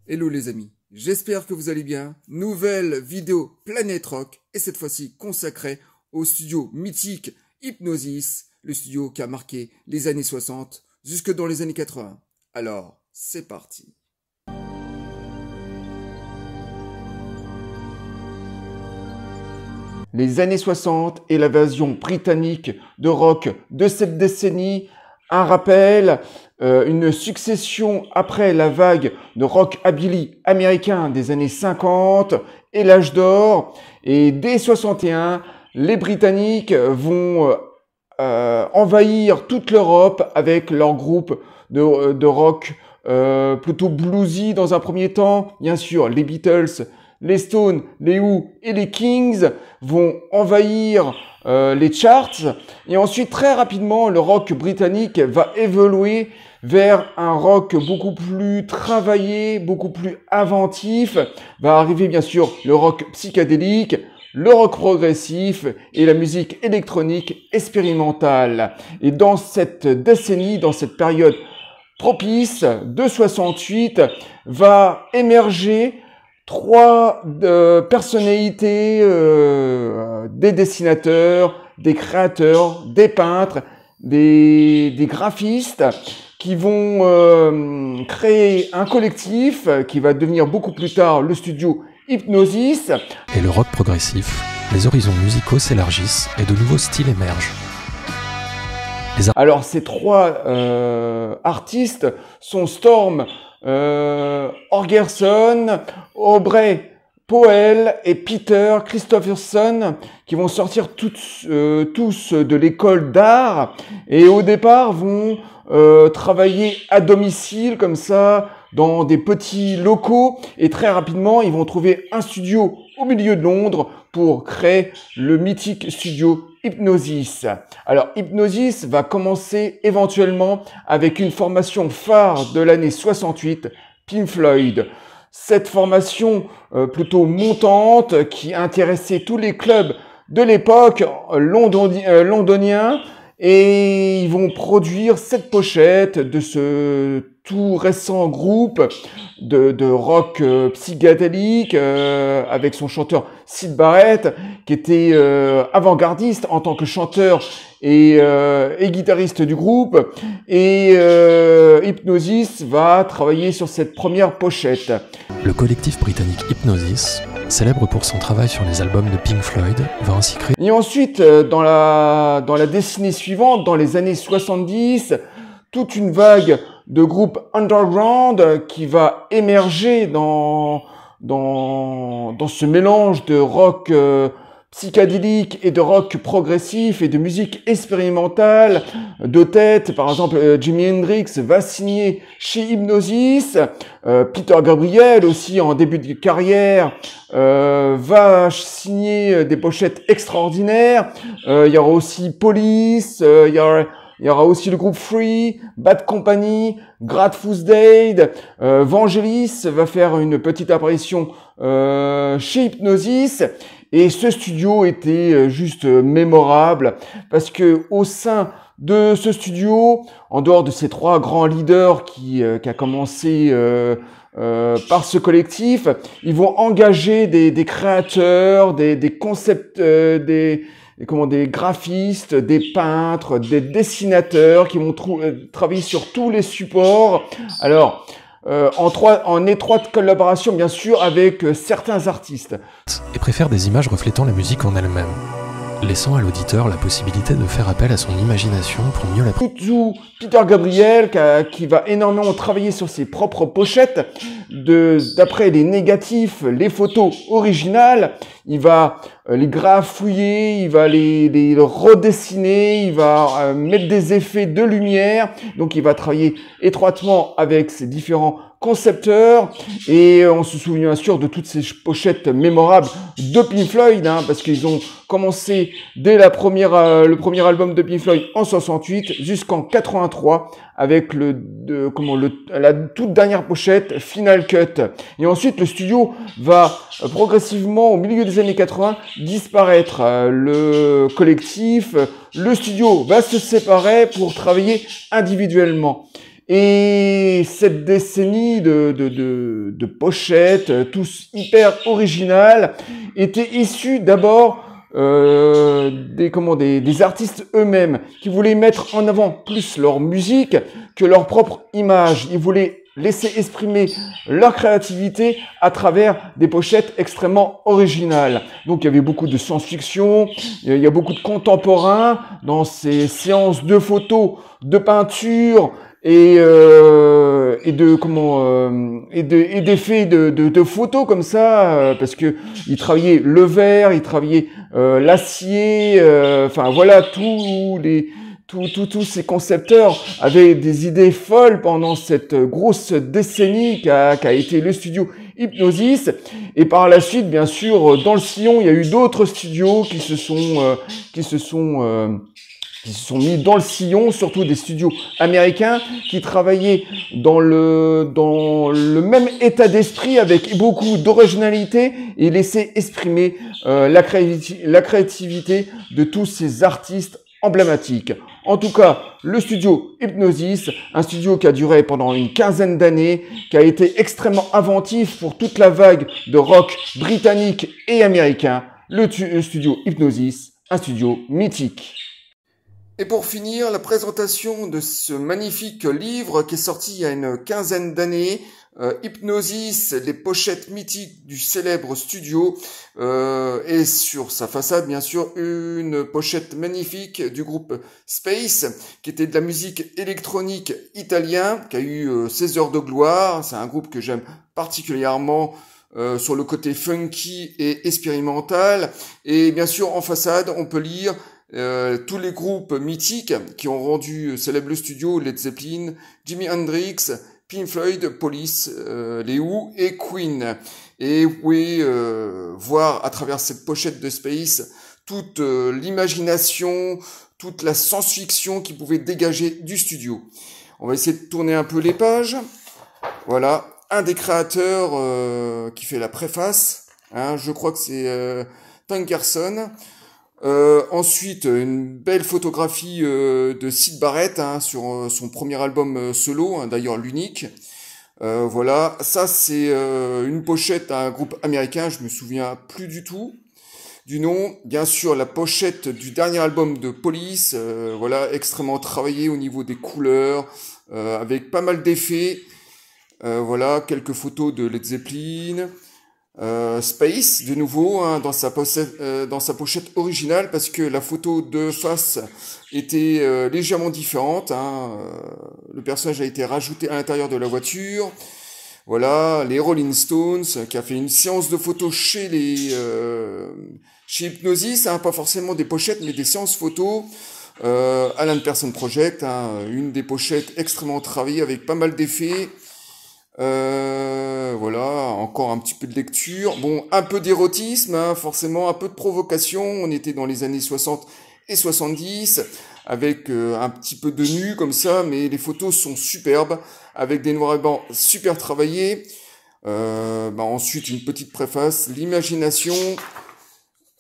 Hello les amis, j'espère que vous allez bien. Nouvelle vidéo Planète Rock et cette fois-ci consacrée au studio mythique Hipgnosis, le studio qui a marqué les années 60 jusque dans les années 80. Alors, c'est parti. Les années 60 et l'invasion britannique de rock de cette décennie, un rappel, une succession après la vague de rockabilly américain des années 50 et l'âge d'or. Et dès 61, les Britanniques vont envahir toute l'Europe avec leur groupe de rock plutôt bluesy dans un premier temps. Bien sûr, les Beatles, les Stones, les Who et les Kings vont envahir les charts. Et ensuite, très rapidement, le rock britannique va évoluer vers un rock beaucoup plus travaillé, beaucoup plus inventif. Va arriver bien sûr le rock psychédélique, le rock progressif et la musique électronique expérimentale. Et dans cette décennie, dans cette période propice de 68, va émerger trois personnalités, des dessinateurs, des créateurs, des peintres, des graphistes qui vont créer un collectif qui va devenir beaucoup plus tard le studio Hipgnosis. Et le rock progressif, les horizons musicaux s'élargissent et de nouveaux styles émergent. Alors ces trois artistes sont Storm Orgerson, Aubrey Powell et Peter Christopherson, qui vont sortir tous de l'école d'art et au départ vont travailler à domicile comme ça dans des petits locaux et très rapidement ils vont trouver un studio au milieu de Londres pour créer le mythique studio Hipgnosis. Alors Hipgnosis va commencer éventuellement avec une formation phare de l'année 68, Pink Floyd. Cette formation plutôt montante qui intéressait tous les clubs de l'époque londoniens et ils vont produire cette pochette de ce tout récent groupe de rock psychédélique avec son chanteur Syd Barrett qui était avant-gardiste en tant que chanteur et guitariste du groupe et Hipgnosis va travailler sur cette première pochette. Le collectif britannique Hipgnosis, célèbre pour son travail sur les albums de Pink Floyd, va ainsi créer... Et ensuite, dans la décennie suivante, dans les années 70, toute une vague de groupes underground qui va émerger dans ce mélange de rock psychédélique et de rock progressif et de musique expérimentale de tête. Par exemple, Jimi Hendrix va signer chez Hipgnosis. Peter Gabriel aussi en début de carrière va signer des pochettes extraordinaires. Il y aura aussi Police, il y aura aussi le groupe Free, Bad Company, Grateful Dead, Vangelis va faire une petite apparition chez Hipgnosis. Et ce studio était juste mémorable parce que au sein de ce studio, en dehors de ces trois grands leaders qui a commencé par ce collectif, ils vont engager des créateurs, des concepts, des graphistes, des peintres, des dessinateurs qui vont travailler sur tous les supports. Alors, en étroite collaboration, bien sûr, avec certains artistes. Et préfère des images reflétant la musique en elle-même, laissant à l'auditeur la possibilité de faire appel à son imagination pour mieux la... Surtout Peter Gabriel qui va énormément travailler sur ses propres pochettes, d'après les négatifs, les photos originales, il va les grafouiller, il va les redessiner, il va mettre des effets de lumière, donc il va travailler étroitement avec ses différents concepteurs et on se souvient bien sûr de toutes ces pochettes mémorables de Pink Floyd parce qu'ils ont commencé dès le premier album de Pink Floyd en 68 jusqu'en 83 avec la toute dernière pochette Final Cut. Et ensuite le studio va progressivement au milieu des années 80 disparaître. Le collectif, le studio va se séparer pour travailler individuellement. Et cette décennie de pochettes, tous hyper originales, était issue d'abord des artistes eux-mêmes qui voulaient mettre en avant plus leur musique que leur propre image. Ils voulaient laisser exprimer leur créativité à travers des pochettes extrêmement originales. Donc il y avait beaucoup de science-fiction, il y a beaucoup de contemporains dans ces séances de photos, de peinture et d'effets de photos comme ça, parce que ils travaillaient le verre, ils travaillaient l'acier, enfin voilà, tous ces concepteurs avaient des idées folles pendant cette grosse décennie qu'a été le studio Hipgnosis. Et par la suite, bien sûr, dans le sillon, il y a eu d'autres studios qui se sont mis dans le sillon, surtout des studios américains qui travaillaient dans le même état d'esprit avec beaucoup d'originalité et laissaient exprimer la créativité de tous ces artistes emblématiques. En tout cas, le studio Hipgnosis, un studio qui a duré pendant une quinzaine d'années, qui a été extrêmement inventif pour toute la vague de rock britannique et américain. Le studio Hipgnosis, un studio mythique. Et pour finir, la présentation de ce magnifique livre qui est sorti il y a une quinzaine d'années, Hipgnosis, les pochettes mythiques du célèbre studio, et sur sa façade bien sûr une pochette magnifique du groupe Space, qui était de la musique électronique italien, qui a eu ses heures de gloire. C'est un groupe que j'aime particulièrement sur le côté funky et expérimental. Et bien sûr en façade on peut lire tous les groupes mythiques qui ont rendu célèbre le studio: Led Zeppelin, Jimi Hendrix, Pink Floyd, Police, les Who et Queen. Et vous pouvez voir à travers cette pochette de Space toute l'imagination, toute la science-fiction qui pouvait dégager du studio. On va essayer de tourner un peu les pages. Voilà, un des créateurs qui fait la préface, hein, je crois que c'est Tankerson. Ensuite, une belle photographie de Syd Barrett, hein, sur son premier album solo, hein, d'ailleurs l'unique. Voilà, ça c'est une pochette d'un groupe américain, je me souviens plus du tout du nom. Bien sûr, la pochette du dernier album de Police, voilà, extrêmement travaillée au niveau des couleurs, avec pas mal d'effets. Voilà, quelques photos de Led Zeppelin. Space de nouveau, hein, dans sa pochette originale, parce que la photo de face était légèrement différente, hein. Le personnage a été rajouté à l'intérieur de la voiture. Voilà, les Rolling Stones, qui a fait une séance de photos chez Hipgnosis, hein, pas forcément des pochettes mais des séances photos. Alan Parsons Project, hein, une des pochettes extrêmement travaillées avec pas mal d'effets. Voilà, encore un petit peu de lecture. Bon, un peu d'érotisme, hein, forcément, un peu de provocation. On était dans les années 60 et 70, avec un petit peu de nu comme ça, mais les photos sont superbes, avec des noirs et blancs super travaillés. Ensuite, une petite préface, l'imagination.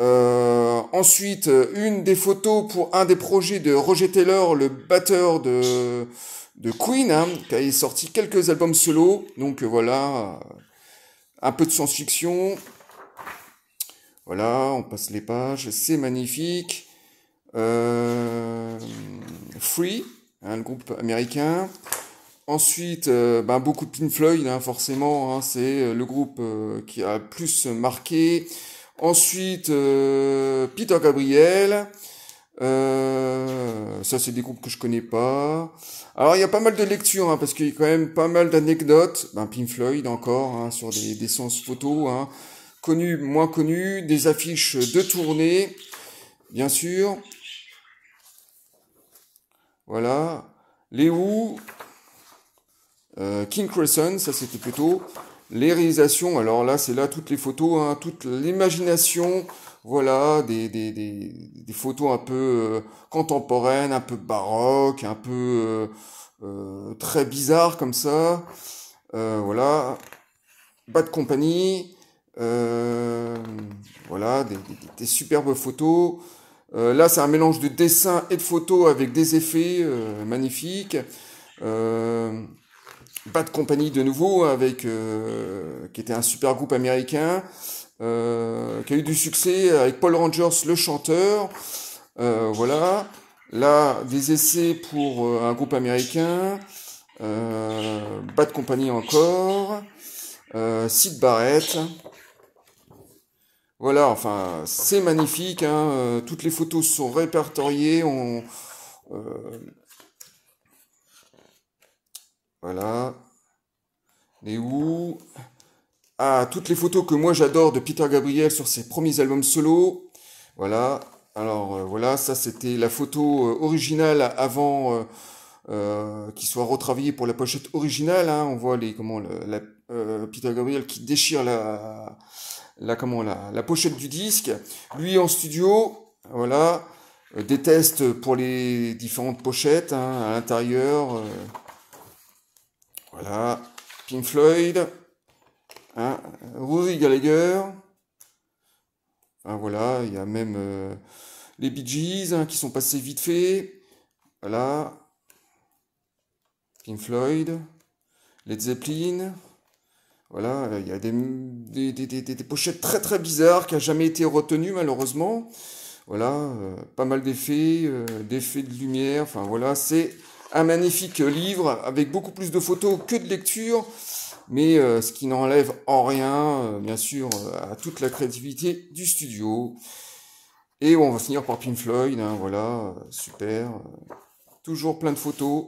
Ensuite, une des photos pour un des projets de Roger Taylor, le batteur de Queen, hein, qui a sorti quelques albums solo. Donc voilà, un peu de science-fiction. Voilà, on passe les pages, c'est magnifique. Free, hein, le groupe américain. Ensuite, beaucoup de Pink Floyd, hein, forcément, hein, c'est le groupe qui a le plus marqué. Ensuite, Peter Gabriel. Ça, c'est des groupes que je connais pas. Alors, il y a pas mal de lectures, hein, parce qu'il y a quand même pas mal d'anecdotes. Pink Floyd encore, hein, sur des séances photos, hein, connus, moins connus, des affiches de tournée, bien sûr. Voilà. Les Who, King Crimson, ça c'était plutôt les réalisations. Alors là, c'est là toutes les photos, hein, toute l'imagination. Voilà, des photos un peu contemporaines, un peu baroques, un peu très bizarres comme ça. Voilà, Bad Company. Voilà, des superbes photos. Là, c'est un mélange de dessin et de photos avec des effets magnifiques. Bad Company de nouveau, avec qui était un super groupe américain, qui a eu du succès avec Paul Rogers, le chanteur. Voilà. Là, des essais pour un groupe américain. Bad Company encore. Syd Barrett. Voilà, enfin, c'est magnifique, hein, toutes les photos sont répertoriées, voilà, les où, ah, toutes les photos que moi j'adore de Peter Gabriel sur ses premiers albums solo, voilà, alors voilà, ça c'était la photo originale avant qu'il soit retravaillé pour la pochette originale, hein, on voit Peter Gabriel qui déchire la pochette du disque, lui en studio, voilà, des tests pour les différentes pochettes, hein, à l'intérieur, voilà, Pink Floyd, hein, Rory Gallagher, enfin, voilà, il y a même les Bee Gees, hein, qui sont passés vite fait, voilà, Pink Floyd, Led Zeppelin. Voilà, il y a des pochettes très très bizarres qui n'ont jamais été retenues malheureusement. Voilà, pas mal d'effets, d'effets de lumière. Enfin voilà, c'est un magnifique livre avec beaucoup plus de photos que de lecture, mais ce qui n'enlève en rien, bien sûr, à toute la créativité du studio. Et on va finir par Pink Floyd, hein, voilà, super. Toujours plein de photos.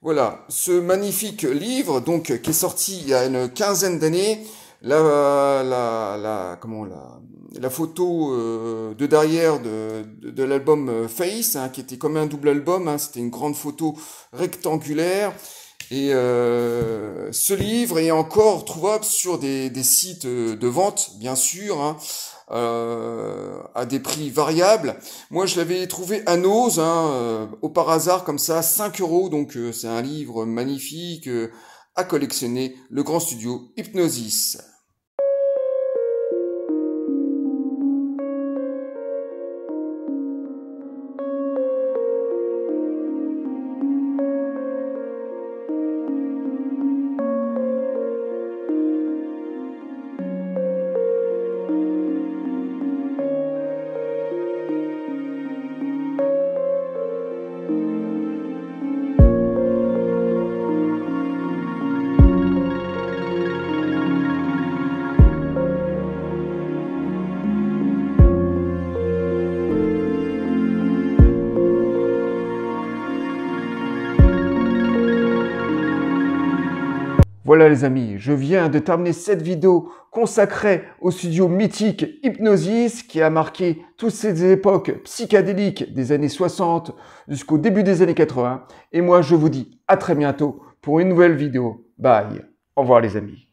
Voilà, ce magnifique livre, donc, qui est sorti il y a une quinzaine d'années, la photo de derrière de l'album Face, hein, qui était comme un double album, hein, c'était une grande photo rectangulaire, et ce livre est encore trouvable sur des sites de vente, bien sûr, hein, à des prix variables. Moi, je l'avais trouvé à Nose, hein, au par hasard, comme ça, 5 €. Donc, c'est un livre magnifique à collectionner. Le grand studio Hypnosis. Voilà les amis, je viens de terminer cette vidéo consacrée au studio mythique Hypnosis qui a marqué toutes ces époques psychédéliques des années 60 jusqu'au début des années 80. Et moi je vous dis à très bientôt pour une nouvelle vidéo. Bye. Au revoir les amis.